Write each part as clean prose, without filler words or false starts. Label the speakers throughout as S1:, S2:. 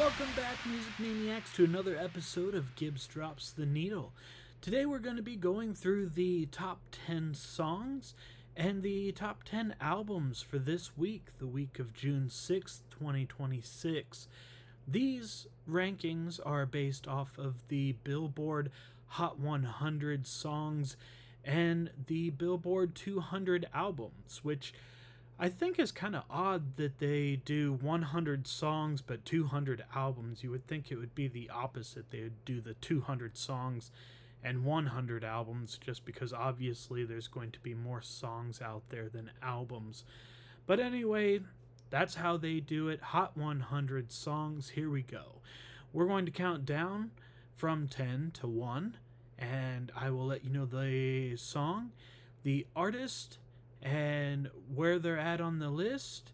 S1: Welcome back, Music Maniacs, to another episode of Gibbs Drops the Needle. Today we're going to be going through the top 10 songs and the top 10 albums for this week, the week of June 6th, 2026. These rankings are based off of the Billboard Hot 100 songs and the Billboard 200 albums, which I think is kind of odd that they do 100 songs but 200 albums. You would think it would be the opposite. They would do the 200 songs and 100 albums, just because obviously there's going to be more songs out there than albums. But anyway, that's how they do it. Hot 100 songs. Here we go. We're going to count down from 10 to 1, and I will let you know the song, the artist, and where they're at on the list,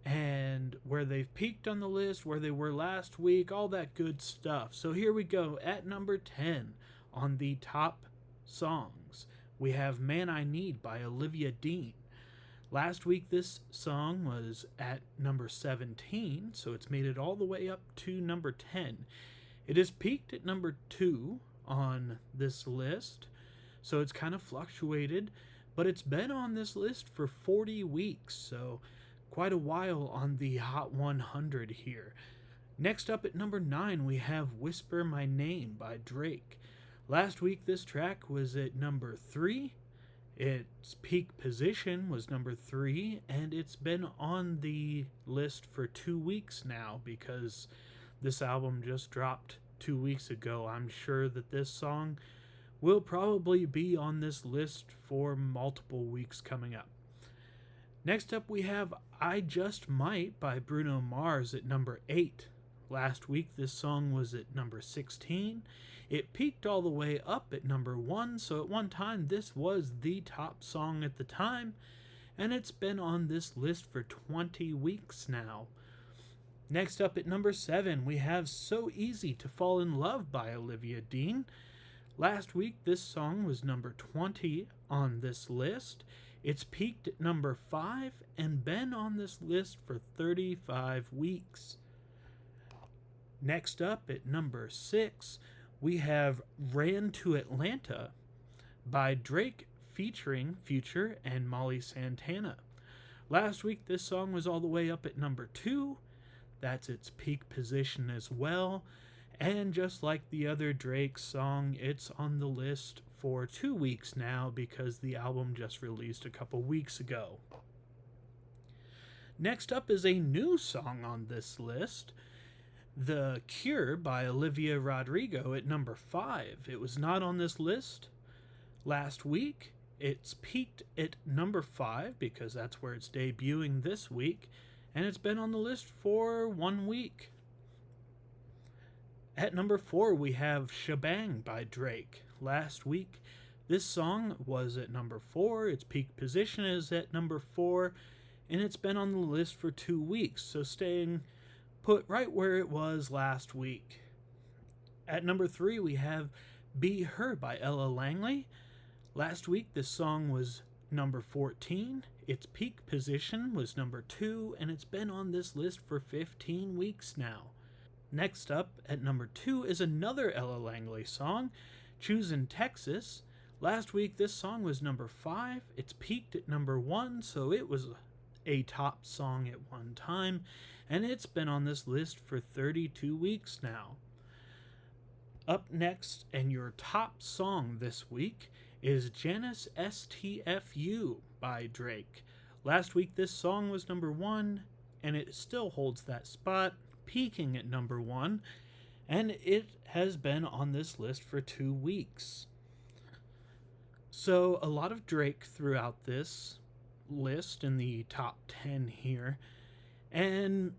S1: and where they've peaked on the list, where they were last week, all that good stuff. So here we go. At number 10 on the top songs, we have Man I Need by Olivia Dean. Last week this song was at number 17, so it's made it all the way up to number 10. It has peaked at number 2 on this list, so it's kind of fluctuated, but it's been on this list for 40 weeks, so quite a while on the Hot 100 here. Next up at number 9, we have Whisper My Name by Drake. Last week this track was at number 3. Its peak position was number 3, and it's been on the list for 2 weeks now because this album just dropped 2 weeks ago. I'm sure that this song will probably be on this list for multiple weeks coming up. Next up we have I Just Might by Bruno Mars at number 8. Last week this song was at number 16. It peaked all the way up at number 1, so at one time this was the top song at the time, and it's been on this list for 20 weeks now. Next up at number 7 we have So Easy to Fall in Love by Olivia Dean. Last week, this song was number 20 on this list. It's peaked at number 5 and been on this list for 35 weeks. Next up at number 6, we have Ran to Atlanta by Drake featuring Future and Molly Santana. Last week, this song was all the way up at number 2. That's its peak position as well. And just like the other Drake song, it's on the list for 2 weeks now because the album just released a couple weeks ago. Next up is a new song on this list, The Cure by Olivia Rodrigo at number 5. It was not on this list last week. It's peaked at number 5 because that's where it's debuting this week, and it's been on the list for 1 week. At number 4, we have Shebang by Drake. Last week, this song was at number 4. Its peak position is at number 4, and it's been on the list for 2 weeks, so staying put right where it was last week. At number 3, we have Be Her by Ella Langley. Last week, this song was number 14. Its peak position was number 2, and it's been on this list for 15 weeks now. Next up, at number 2, is another Ella Langley song, Choosin' Texas. Last week, this song was number 5. It's peaked at number 1, so it was a top song at one time, and it's been on this list for 32 weeks now. Up next, and your top song this week, is Janice STFU by Drake. Last week, this song was number 1, and it still holds that spot, peaking at number 1, and it has been on this list for 2 weeks. So a lot of Drake throughout this list in the top 10 here, and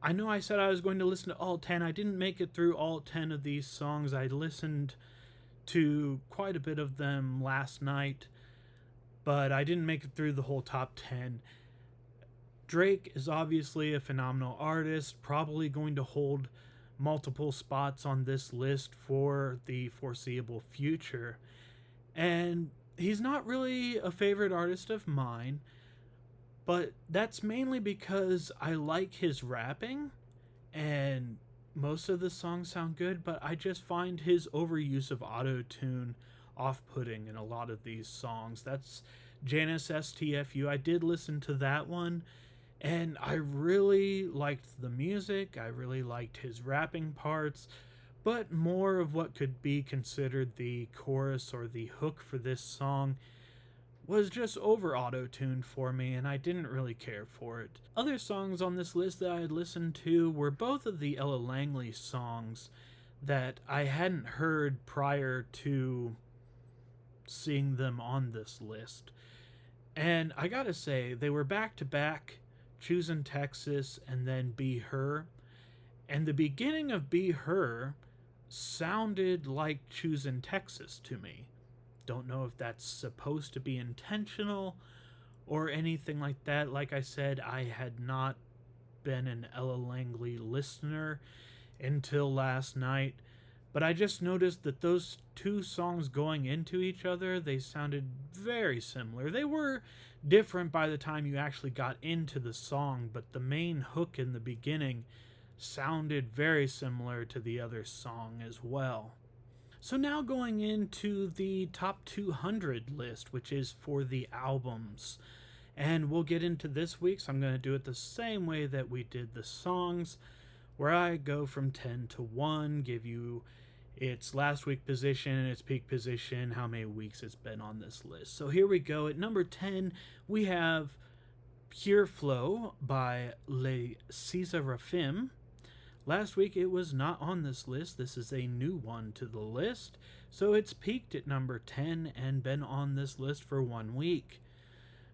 S1: I know I said I was going to listen to all 10. I didn't make it through all 10 of these songs. I listened to quite a bit of them last night, but I didn't make it through the whole top 10. Drake is obviously a phenomenal artist, probably going to hold multiple spots on this list for the foreseeable future. And he's not really a favorite artist of mine, but that's mainly because I like his rapping and most of the songs sound good, but I just find his overuse of auto-tune off-putting in a lot of these songs. That's Janus STFU. I did listen to that one, and I really liked the music. I really liked his rapping parts, but more of what could be considered the chorus or the hook for this song was just over auto-tuned for me, and I didn't really care for it. Other songs on this list that I had listened to were both of the Ella Langley songs that I hadn't heard prior to seeing them on this list. And I gotta say, they were back to back, Choosing Texas and then Be Her. And the beginning of Be Her sounded like Choosing Texas to me. Don't know if that's supposed to be intentional or anything like that. Like I said, I had not been an Ella Langley listener until last night, but I just noticed that those two songs going into each other, they sounded very similar. They were different by the time you actually got into the song, but the main hook in the beginning sounded very similar to the other song as well. So now going into the top 200 list, which is for the albums. And we'll get into this week's. I'm going to do it the same way that we did the songs, where I go from 10 to 1, give you its last week position, its peak position, how many weeks it's been on this list. So here we go. At number 10, we have Pure Flow by Les Seraphim. Last week it was not on this list. This is a new one to the list. So it's peaked at number 10 and been on this list for 1 week.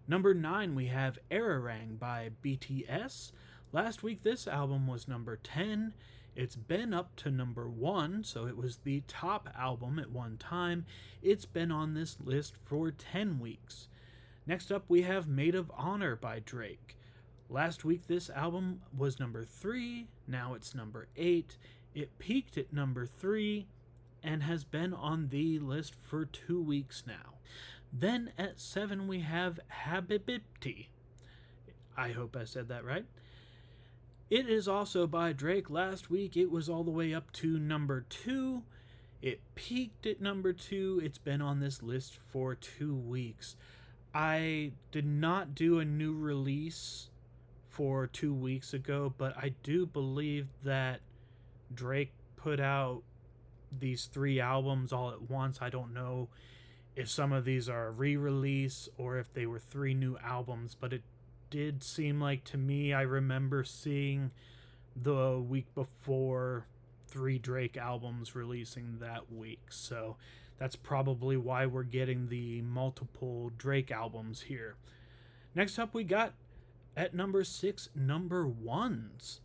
S1: Number 9, we have Erarang by BTS. Last week this album was number 10. It's been up to number 1, so it was the top album at one time. It's been on this list for 10 weeks. Next up we have Maid of Honor by Drake. Last week this album was number 3, now it's number 8. It peaked at number 3 and has been on the list for 2 weeks now. Then at 7 we have Habibti. I hope I said that right. It is also by Drake. Last week it was all the way up to number 2. It peaked at number 2. It's been on this list for 2 weeks. I did not do a new release for 2 weeks ago, but I do believe that Drake put out these 3 albums all at once. I don't know if some of these are a re-release or if they were 3 new albums, but it did seem like to me, I remember seeing the week before 3 Drake albums releasing that week. So that's probably why we're getting the multiple Drake albums here. Next up we got at number 6, Number Ones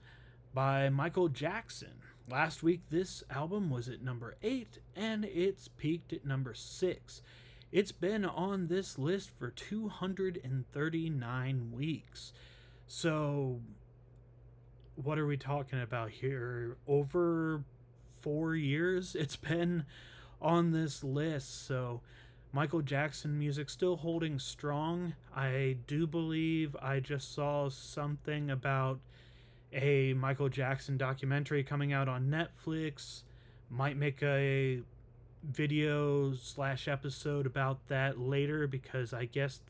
S1: by Michael Jackson. Last week this album was at number 8 and it's peaked at number 6. It's been on this list for 239 weeks. So what are we talking about here? Over 4 years it's been on this list. So Michael Jackson music still holding strong. I do believe I just saw something about a Michael Jackson documentary coming out on Netflix. Might make a video / episode about that later, because I guess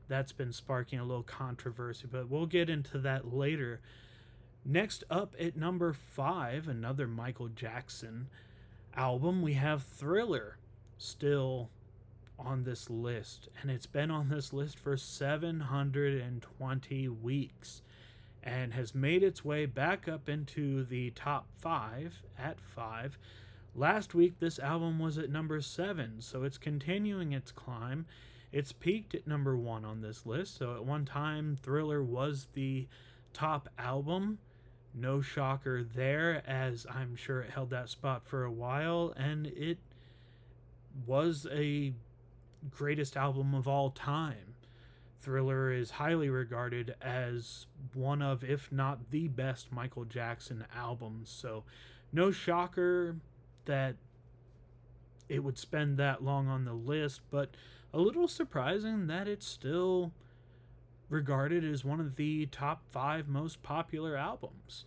S1: that's been sparking a little controversy, but we'll get into that later. Next up at number 5, another Michael Jackson album, we have Thriller, still on this list, and it's been on this list for 720 weeks and has made its way back up into the top 5 at 5. Last week this album was at number 7, so it's continuing its climb. It's peaked at number 1 on this list, so at one time Thriller was the top album. No shocker there, as I'm sure it held that spot for a while, and it was a greatest album of all time. Thriller is highly regarded as one of, if not the best, Michael Jackson albums, so no shocker that it would spend that long on the list, but a little surprising that it's still regarded as one of the top 5 most popular albums.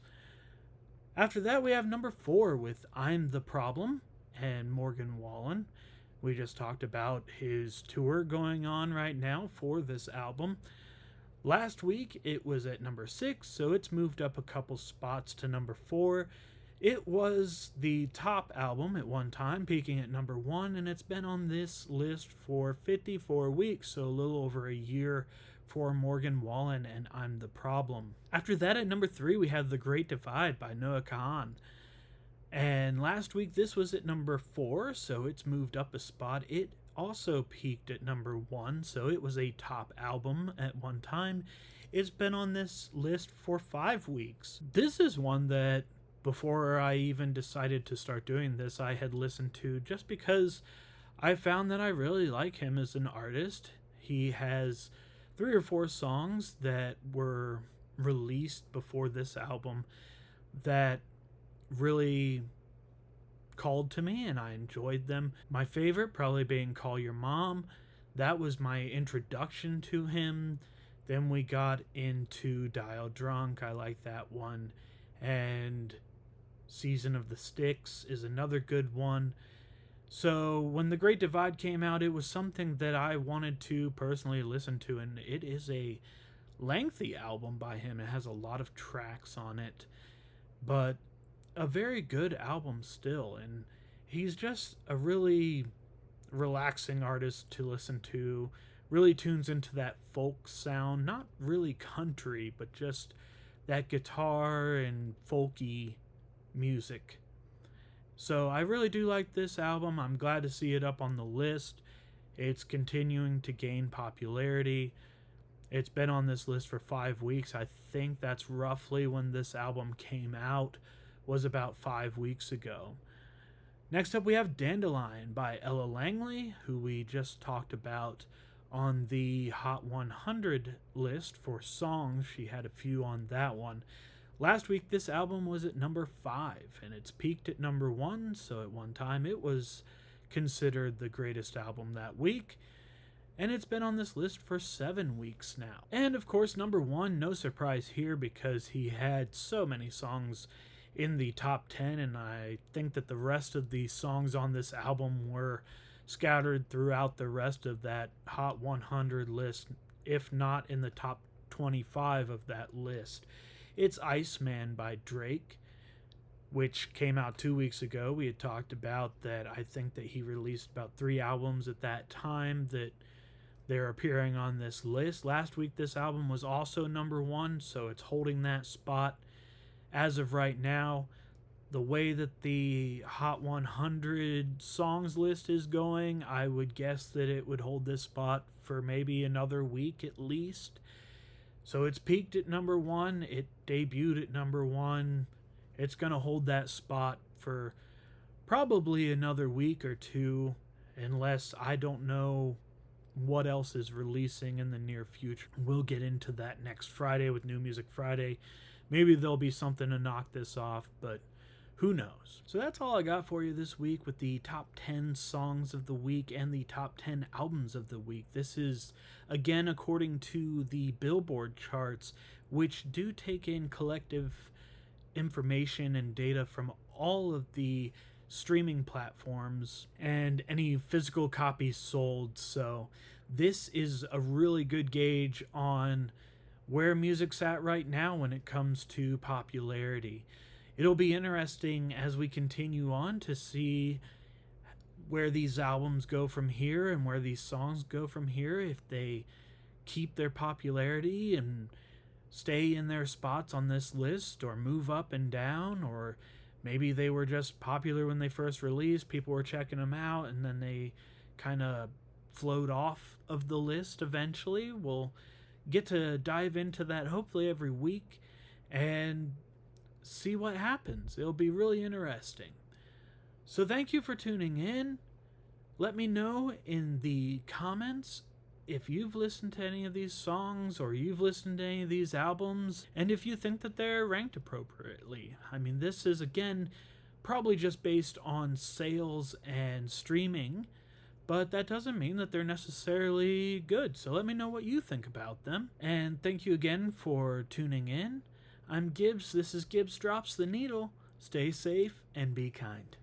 S1: After that, we have number 4 with I'm the Problem and Morgan Wallen. We just talked about his tour going on right now for this album. Last week, it was at number 6, so it's moved up a couple spots to number 4. It was the top album at one time, peaking at number 1, and it's been on this list for 54 weeks, so a little over a year for Morgan Wallen and I'm the Problem. After that, at number 3, we have The Great Divide by Noah Kahan. And last week, this was at number 4, so it's moved up a spot. It also peaked at number 1, so it was a top album at one time. It's been on this list for 5 weeks. This is one that, before I even decided to start doing this, I had listened to just because I found that I really like him as an artist. He has 3 or 4 songs that were released before this album that really called to me and I enjoyed them. My favorite probably being Call Your Mom. That was my introduction to him. Then we got into Dial Drunk. I like that one. And Season of the Sticks is another good one. So when The Great Divide came out, it was something that I wanted to personally listen to, and it is a lengthy album by him. It has a lot of tracks on it, but a very good album still, and he's just a really relaxing artist to listen to. Really tunes into that folk sound, not really country, but just that guitar and folky music. So I really do like this album. I'm glad to see it up on the list. It's continuing to gain popularity. It's been on this list for 5 weeks. I think that's roughly when this album came out, was about 5 weeks ago. Next up, we have Dandelion by Ella Langley, who we just talked about on the Hot 100 list for songs. She had a few on that one. Last week, this album was at number 5, and it's peaked at number 1, so at one time it was considered the greatest album that week. And it's been on this list for 7 weeks now. And of course, number 1, no surprise here because he had so many songs in the top 10, and I think that the rest of the songs on this album were scattered throughout the rest of that Hot 100 list, if not in the top 25 of that list. It's Iceman by Drake, which came out 2 weeks ago. We had talked about that. I think that he released about 3 albums at that time that they're appearing on this list. Last week, this album was also number 1, so it's holding that spot. As of right now, the way that the Hot 100 songs list is going, I would guess that it would hold this spot for maybe another week at least. So it's peaked at number 1. It debuted at number 1. It's going to hold that spot for probably another week or 2, unless I don't know what else is releasing in the near future. We'll get into that next Friday with New Music Friday. Maybe there'll be something to knock this off, but who knows? So that's all I got for you this week with the top 10 songs of the week and the top 10 albums of the week. This is, again, according to the Billboard charts, which do take in collective information and data from all of the streaming platforms and any physical copies sold. So this is a really good gauge on where music's at right now when it comes to popularity. It'll be interesting as we continue on to see where these albums go from here and where these songs go from here, if they keep their popularity and stay in their spots on this list or move up and down, or maybe they were just popular when they first released, people were checking them out, and then they kind of float off of the list eventually. We'll get to dive into that hopefully every week and see what happens. It'll be really interesting. So thank you for tuning in. Let me know in the comments if you've listened to any of these songs or you've listened to any of these albums, and if you think that they're ranked appropriately. I mean, this is, again, probably just based on sales and streaming, but that doesn't mean that they're necessarily good. So let me know what you think about them. And thank you again for tuning in. I'm Gibbs. This is Gibbs Drops the Needle. Stay safe and be kind.